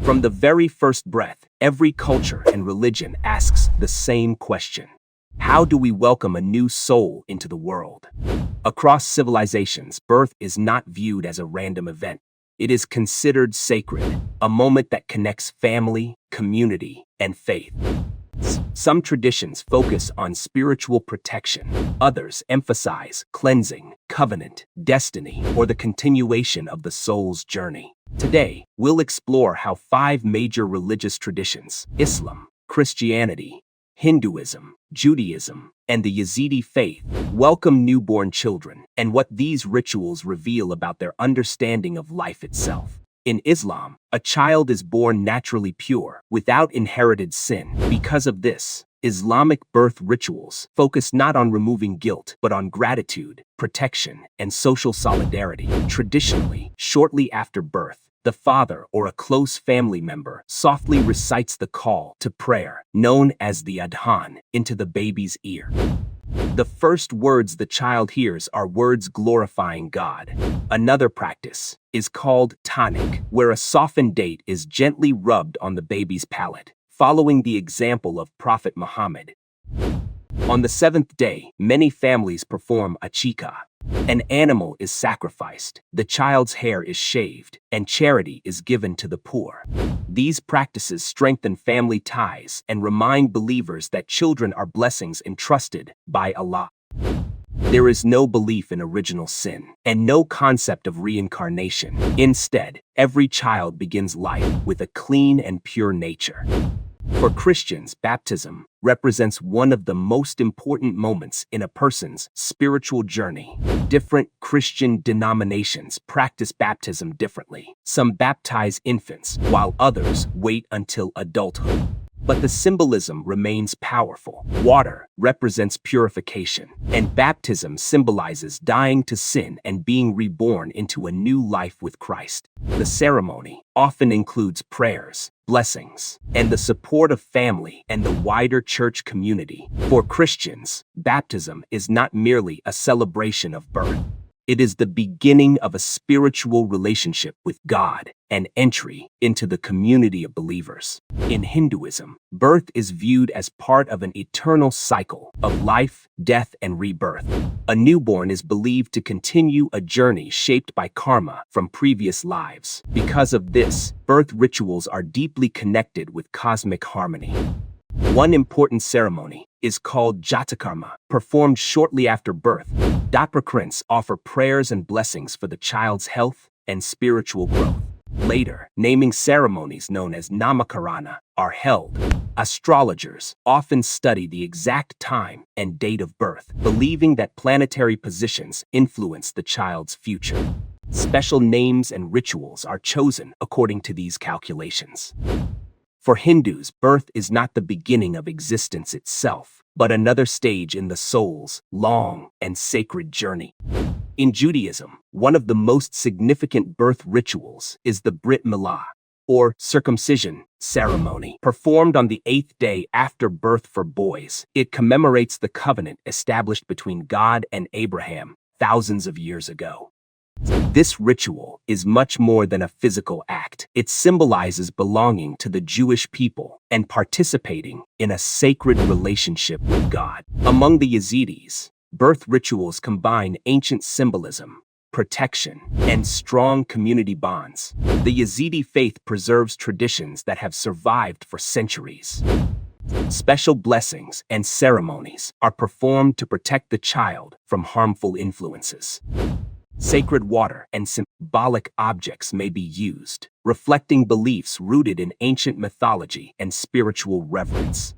From the very first breath, every culture and religion asks the same question. How do we welcome a new soul into the world? Across civilizations, birth is not viewed as a random event. It is considered sacred, a moment that connects family, community, and faith. Some traditions focus on spiritual protection. Others emphasize cleansing, covenant, destiny, or the continuation of the soul's journey. Today, we'll explore how 5 major religious traditions, Islam, Christianity, Hinduism, Judaism, and the Yazidi faith, welcome newborn children, and what these rituals reveal about their understanding of life itself. In Islam, a child is born naturally pure, without inherited sin. Because of this, Islamic birth rituals focus not on removing guilt, but on gratitude, protection, and social solidarity. Traditionally, shortly after birth, the father or a close family member softly recites the call to prayer, known as the Adhan, into the baby's ear. The first words the child hears are words glorifying God. Another practice is called Tahnik, where a softened date is gently rubbed on the baby's palate, following the example of Prophet Muhammad. On the 7th day, many families perform Aqiqah. An animal is sacrificed, the child's hair is shaved, and charity is given to the poor. These practices strengthen family ties and remind believers that children are blessings entrusted by Allah. There is no belief in original sin, and no concept of reincarnation. Instead, every child begins life with a clean and pure nature. For Christians, baptism represents one of the most important moments in a person's spiritual journey. Different Christian denominations practice baptism differently. Some baptize infants, while others wait until adulthood. But the symbolism remains powerful. Water represents purification, and baptism symbolizes dying to sin and being reborn into a new life with Christ. The ceremony often includes prayers, blessings, and the support of family and the wider church community. For Christians, baptism is not merely a celebration of birth. It is the beginning of a spiritual relationship with God and entry into the community of believers. In Hinduism, birth is viewed as part of an eternal cycle of life, death, and rebirth. A newborn is believed to continue a journey shaped by karma from previous lives. Because of this, birth rituals are deeply connected with cosmic harmony. One important ceremony is called Jatakarma, performed shortly after birth. Princes offer prayers and blessings for the child's health and spiritual growth. Later, naming ceremonies known as Namakarana are held. Astrologers often study the exact time and date of birth, believing that planetary positions influence the child's future. Special names and rituals are chosen according to these calculations. For Hindus, birth is not the beginning of existence itself, but another stage in the soul's long and sacred journey. In Judaism, one of the most significant birth rituals is the Brit Milah, or circumcision ceremony, performed on the 8th day after birth for boys. It commemorates the covenant established between God and Abraham thousands of years ago. This ritual is much more than a physical act. It symbolizes belonging to the Jewish people and participating in a sacred relationship with God. Among the Yazidis, birth rituals combine ancient symbolism, protection, and strong community bonds. The Yazidi faith preserves traditions that have survived for centuries. Special blessings and ceremonies are performed to protect the child from harmful influences. Sacred water and symbolic objects may be used, reflecting beliefs rooted in ancient mythology and spiritual reverence.